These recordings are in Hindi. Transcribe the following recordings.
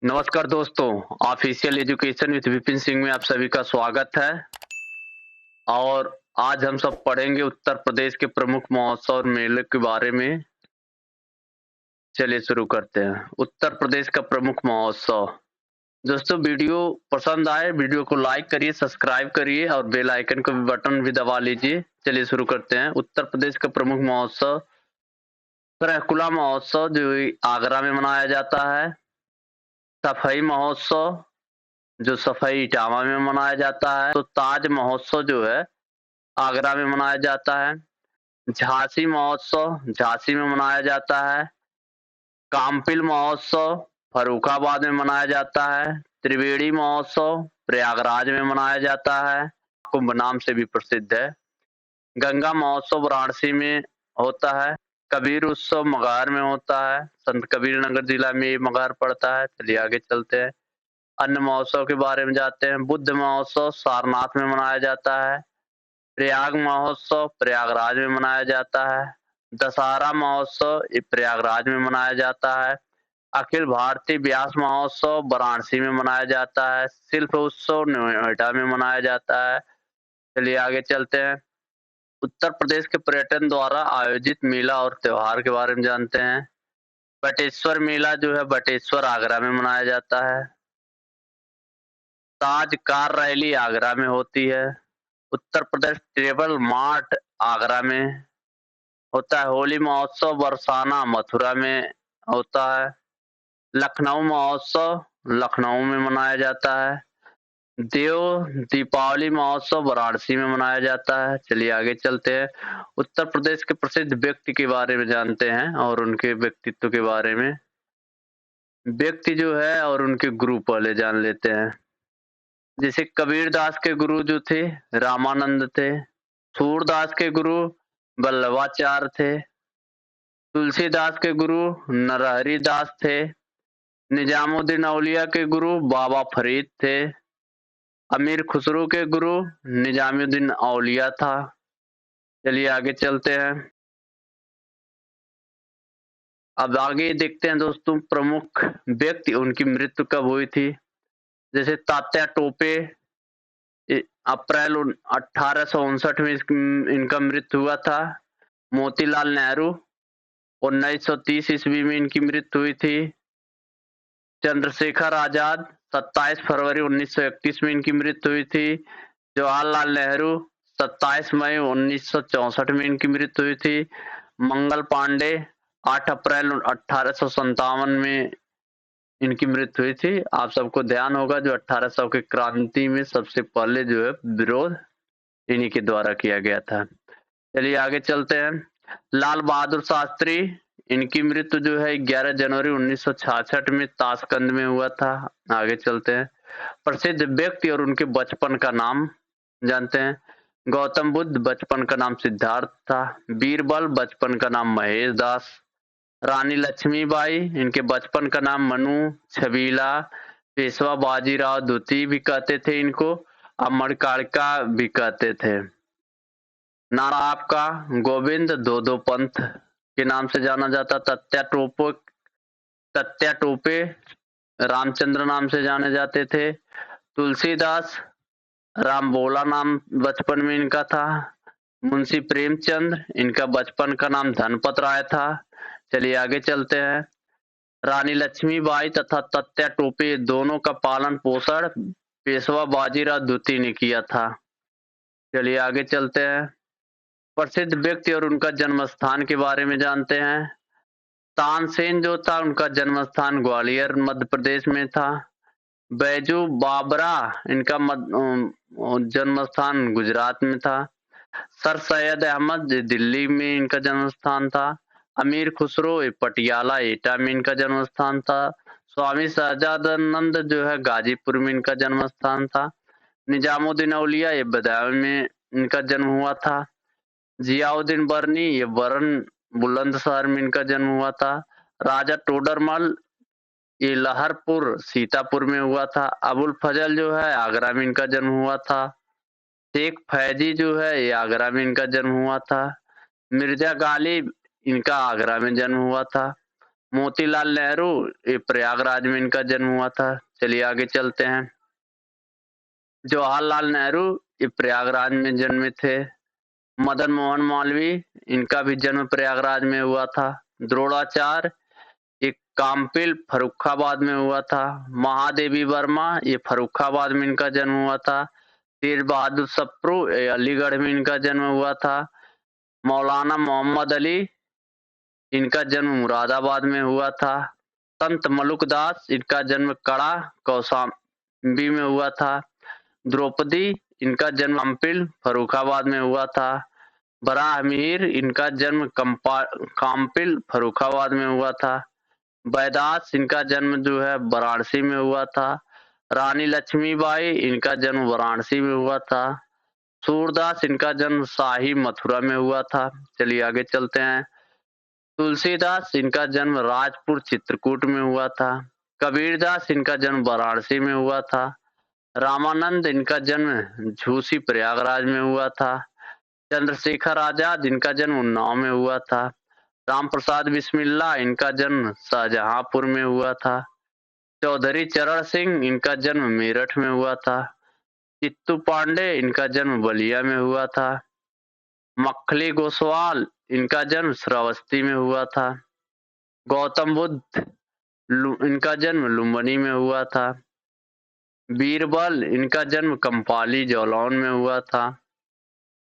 नमस्कार दोस्तों, official education with Vipin Singh में आप सभी का स्वागत है। और आज हम सब पढ़ेंगे उत्तर प्रदेश के प्रमुख महोत्सव और मेले के बारे में। चलिए शुरू करते हैं। उत्तर प्रदेश का प्रमुख महोत्सव। दोस्तों वीडियो पसंद आए, वीडियो को लाइक करिए, सब्सक्राइब करिए और बेल आइकन का बटन भी दबा लीजिए। चलिए शुरू करते हैं। उत्तर प्रदेश का प्रमुख महोत्सव सरायकुला महोत्सव जो आगरा में मनाया जाता है। सफाई महोत्सव जो सफाई इटावा में मनाया जाता है। तो ताज महोत्सव जो है आगरा में मनाया जाता है। झांसी महोत्सव झांसी में मनाया जाता है। काम्पिल महोत्सव फर्रुखाबाद में मनाया जाता है। त्रिवेणी महोत्सव प्रयागराज में मनाया जाता है, कुंभ नाम से भी प्रसिद्ध है। गंगा महोत्सव वाराणसी में होता है। कबीर उत्सव मगहर में होता है। संत कबीर नगर जिला में ये मगहर पड़ता है। चलिए आगे चलते हैं। अन्य महोत्सव के बारे में जानते हैं। बुद्ध महोत्सव सारनाथ में मनाया जाता है। प्रयाग महोत्सव प्रयागराज में मनाया जाता है। दशहरा महोत्सव ये प्रयागराज में मनाया जाता है। अखिल भारतीय व्यास महोत्सव वाराणसी में मनाया जाता है। शिल्प उत्सव नोएडा में मनाया जाता है। चलिए आगे चलते हैं। उत्तर प्रदेश के पर्यटन द्वारा आयोजित मेला और त्योहार के बारे में जानते हैं। बटेश्वर मेला जो है बटेश्वर आगरा में मनाया जाता है। ताज कार रैली आगरा में होती है। उत्तर प्रदेश ट्रेवल मार्ट आगरा में होता है। होली महोत्सव बरसाना मथुरा में होता है। लखनऊ महोत्सव लखनऊ में मनाया जाता है। देव दीपावली महोत्सव वाराणसी में मनाया जाता है। चलिए आगे चलते हैं। उत्तर प्रदेश के प्रसिद्ध व्यक्ति के बारे में जानते हैं और उनके व्यक्तित्व के बारे में। व्यक्ति जो है और उनके गुरु पहले जान लेते हैं। जैसे कबीरदास के गुरु जो थे रामानंद थे। सूरदास के गुरु वल्लभाचार्य थे। तुलसीदास के गुरु नरहरि दास थे। निजामुद्दीन औलिया के गुरु बाबा फरीद थे। अमीर खुसरो के गुरु निजामुद्दीन औलिया था। चलिए आगे चलते हैं। अब आगे देखते हैं दोस्तों प्रमुख व्यक्ति उनकी मृत्यु कब हुई थी। जैसे तात्या टोपे अप्रैल 1859 में इनका मृत्यु हुआ था। मोतीलाल नेहरू 1930 ईस्वी में इनकी मृत्यु हुई थी। चंद्रशेखर आजाद 27 फरवरी 1931 में इनकी मृत्यु हुई थी। जवाहरलाल नेहरू 27 मई 1964 में इनकी मृत्यु हुई थी। मंगल पांडे 8 अप्रैल 1857 में इनकी मृत्यु हुई थी। आप सबको ध्यान होगा जो 1800 की क्रांति में सबसे पहले जो है विरोध इन्हीं के द्वारा किया गया था। चलिए आगे चलते हैं। लाल बहादुर शास्त्री इनकी मृत्यु जो है 11 जनवरी 1966 में ताशकंद में हुआ था। आगे चलते हैं। प्रसिद्ध व्यक्ति और उनके बचपन का नाम जानते हैं। गौतम बुद्ध बचपन का नाम सिद्धार्थ था। बीरबल बचपन का नाम महेश दास। रानी लक्ष्मीबाई इनके बचपन का नाम मनु छबीला। पेशवा बाजीराव द्वितीय भी कहते थे इनको। अमरकालिका भी कहते थे। नाम आपका गोविंद दो दो पंथ के नाम से जाना जाता। तत्या टोपे रामचंद्र नाम से जाने जाते थे। तुलसीदास राम बोला नाम बचपन में इनका था। मुंशी प्रेमचंद इनका बचपन का नाम धनपत राय था। चलिए आगे चलते हैं। रानी लक्ष्मीबाई तथा तत्या टोपे दोनों का पालन पोषण पेशवा बाजीराव द्वितीय ने किया था। चलिए आगे चलते हैं। प्रसिद्ध व्यक्ति और उनका जन्म स्थान के बारे में जानते हैं। तानसेन जो था उनका जन्म स्थान ग्वालियर मध्य प्रदेश में था। बैजू बाबरा इनका जन्म स्थान गुजरात में था। सर सैयद अहमद दिल्ली में इनका जन्म स्थान था। अमीर खुसरो पटियाला एटा में इनका जन्म स्थान था। स्वामी सहजानंद जो है गाजीपुर में इनका जन्म स्थान था। निजामुद्दीन औलिया ये बदायूं में इनका जन्म हुआ था। जियाउद्दीन बर्नी ये बरन बुलंदशहर में इनका जन्म हुआ था। राजा टोडरमल ये लहरपुर सीतापुर में हुआ था। अबुल फजल जो है आगरा में इनका जन्म हुआ था। शेख फैजी जो है ये आगरा में इनका जन्म हुआ था। मिर्जा गालिब इनका आगरा में जन्म हुआ था। मोतीलाल नेहरू, ये प्रयागराज में इनका जन्म हुआ था। चलिए आगे चलते हैं। जवाहरलाल नेहरू, ये प्रयागराज में जन्मे थे। मदन मोहन मालवीय, इनका भी जन्म प्रयागराज में हुआ था। द्रोणाचार्य, ये काम्पिल फर्रुखाबाद में हुआ था। महादेवी वर्मा, ये फर्रुखाबाद में इनका जन्म हुआ था। तेज बहादुर सप्रू, ये अलीगढ़ में इनका जन्म हुआ था। मौलाना मोहम्मद अली, इनका जन्म मुरादाबाद में हुआ था। संत मलुकदास, इनका जन्म कड़ा कौशाम्बी में हुआ था। द्रौपदी, इनका जन्म काम्पिल फर्रुखाबाद में हुआ था। बराह मीर, इनका जन्म काम्पिल फर्रुखाबाद में हुआ था। बैदास, इनका जन्म जो है वाराणसी में हुआ था। रानी लक्ष्मीबाई, इनका जन्म वाराणसी में हुआ था। सूरदास, इनका जन्म शाही मथुरा में हुआ था। चलिए आगे चलते हैं। तुलसीदास, इनका जन्म राजपुर चित्रकूट में हुआ था। कबीरदास, इनका जन्म वाराणसी में हुआ था। रामानंद, इनका जन्म झूसी प्रयागराज में हुआ था। चंद्रशेखर आजाद, इनका जन्म उन्नाव में हुआ था। राम प्रसाद बिस्मिल्ला, इनका जन्म शाहजहांपुर में हुआ था। चौधरी चरण सिंह, इनका जन्म मेरठ में हुआ था। चित्तू पांडे, इनका जन्म बलिया में हुआ था। मखली गोसवाल, इनका जन्म श्रावस्ती में हुआ था। गौतम बुद्ध, इनका जन्म लुम्बिनी में हुआ था। बीरबल, इनका जन्म कंपाली जौलौन में हुआ था।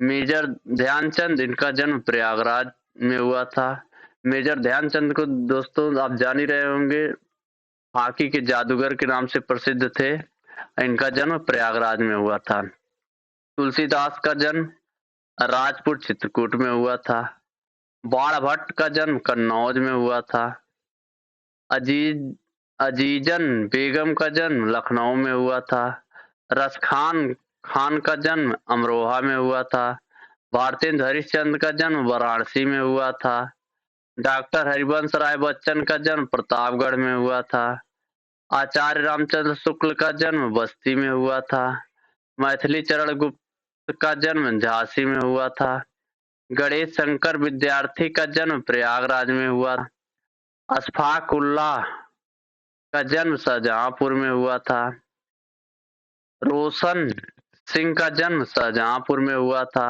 मेजर ध्यानचंद, इनका जन्म प्रयागराज में हुआ था। मेजर ध्यानचंद को दोस्तों आप जान ही रहे होंगे, हॉकी के जादूगर के नाम से प्रसिद्ध थे। इनका जन्म प्रयागराज में हुआ था। तुलसीदास का जन्म राजपुर चित्रकूट में हुआ था। बाण भट्ट का जन्म कन्नौज में हुआ था। अजीजन बेगम का जन्म लखनऊ में हुआ था। रसखान खान का जन्म अमरोहा में हुआ था। भारतेंद्र हरिश्चंद्र का जन्म वाराणसी में हुआ था। डॉक्टर हरिवंश राय बच्चन का जन्म प्रतापगढ़ में हुआ था। आचार्य रामचंद्र शुक्ल का जन्म बस्ती में हुआ था। मैथिली चरण गुप्त का जन्म झांसी में हुआ था। गणेश शंकर विद्यार्थी का जन्म प्रयागराज में हुआ। अशफाक उल्लाह का जन्म शाहजहांपुर में हुआ था। रोशन सिंह का जन्म शाहजहांपुर में हुआ था।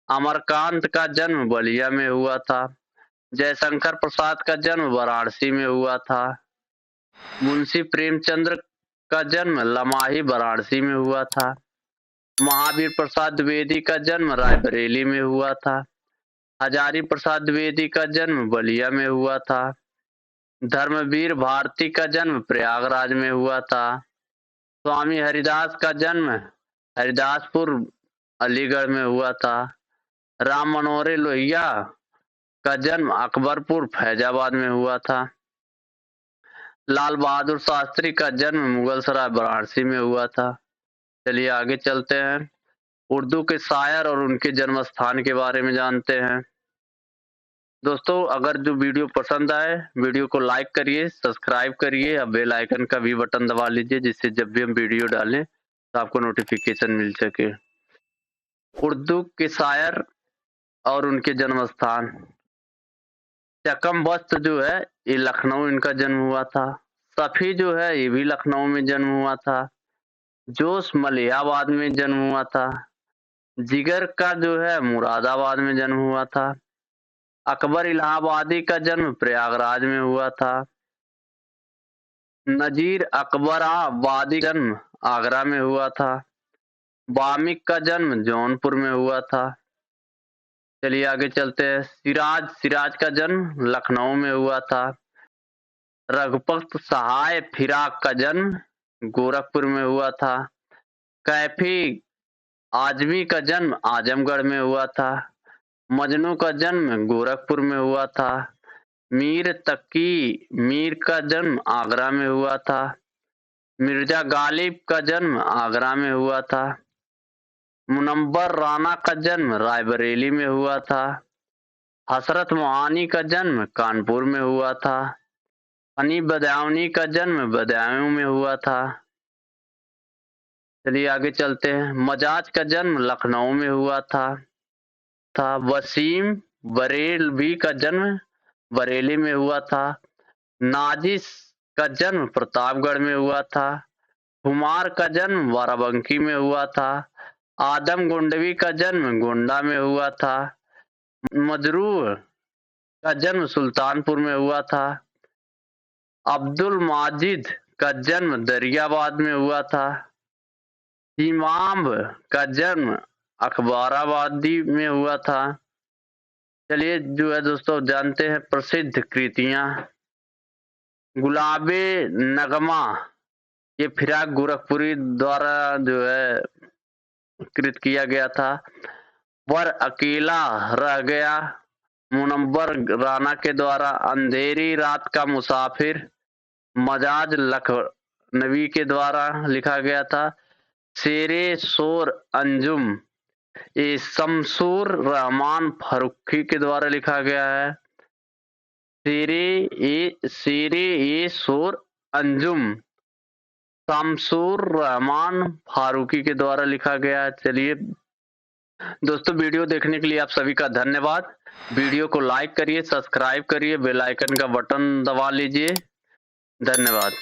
अमरकांत का जन्म बलिया में हुआ था। जयशंकर प्रसाद का जन्म वाराणसी में हुआ था। मुंशी प्रेमचंद्र का जन्म लमाही वाराणसी में हुआ था। महावीर प्रसाद द्विवेदी का जन्म रायबरेली में हुआ था। हजारी प्रसाद द्विवेदी का जन्म बलिया में हुआ था। धर्मवीर भारती का जन्म प्रयागराज में हुआ था। स्वामी हरिदास का जन्म हरिदासपुर अलीगढ़ में हुआ था। राम मनोहर लोहिया का जन्म अकबरपुर फैजाबाद में हुआ था। लाल बहादुर शास्त्री का जन्म मुगलसराय वाराणसी में हुआ था। चलिए आगे चलते हैं। उर्दू के शायर और उनके जन्म स्थान के बारे में जानते हैं। दोस्तों अगर जो वीडियो पसंद आए, वीडियो को लाइक करिए, सब्सक्राइब करिए और बेल आइकन का भी बटन दबा लीजिए, जिससे जब भी हम वीडियो डालें तो आपको नोटिफिकेशन मिल सके। उर्दू के शायर और उनके जन्म स्थान। चकम बख्त जो है ये लखनऊ इनका जन्म हुआ था। सफी जो है ये भी लखनऊ में जन्म हुआ था। जोश मलिहाबाद में जन्म हुआ था। जिगर का जो है मुरादाबाद में जन्म हुआ था। अकबर इलाहाबादी का जन्म प्रयागराज में हुआ था। नजीर अकबराबादी जन्म आगरा में हुआ था। वामिक का जन्म जौनपुर में हुआ था। चलिए आगे चलते हैं। सिराज का जन्म लखनऊ में हुआ था। रघुपत सहाय फिराक का जन्म गोरखपुर में हुआ था। कैफी आजमी का जन्म आजमगढ़ में हुआ था। मजनू का जन्म गोरखपुर में हुआ था। मीर तकी मीर का जन्म आगरा में हुआ था। मिर्जा गालिब का जन्म आगरा में हुआ था। मुनव्वर राना का जन्म रायबरेली में हुआ था। हसरत मोहानी का जन्म कानपुर में हुआ था। हनी बदायूनी का जन्म बदायूं में हुआ था। चलिए आगे चलते हैं। मजाज का जन्म लखनऊ में हुआ था। वसीम बरेलवी का जन्म बरेली में हुआ था। नाजिस का जन्म प्रतापगढ़ में हुआ था। हुमार का जन्म बाराबंकी में हुआ था। आदम गोंडवी का जन्म गोंडा में हुआ था। मजरूह का जन्म सुल्तानपुर में हुआ था। अब्दुल माजिद का जन्म दरियाबाद में हुआ था। इमाम का जन्म अखबाराबादी में हुआ था। चलिए जो है दोस्तों जानते हैं प्रसिद्ध कृतियां। गुलाबे नगमा ये फिराक गोरखपुरी द्वारा जो है कृत किया गया था। पर अकेला रह गया मुनव्वर राना के द्वारा। अंधेरी रात का मुसाफिर मजाज लखनवी के द्वारा लिखा गया था। शेरे शोर अंजुम ये शमसूर रहमान फारूकी के द्वारा लिखा गया है। शेरे ए शोर अंजुम शमसूर रहमान फारूकी के द्वारा लिखा गया है। चलिए दोस्तों वीडियो देखने के लिए आप सभी का धन्यवाद। वीडियो को लाइक करिए, सब्सक्राइब करिए, बेल आइकन का बटन दबा लीजिए। धन्यवाद।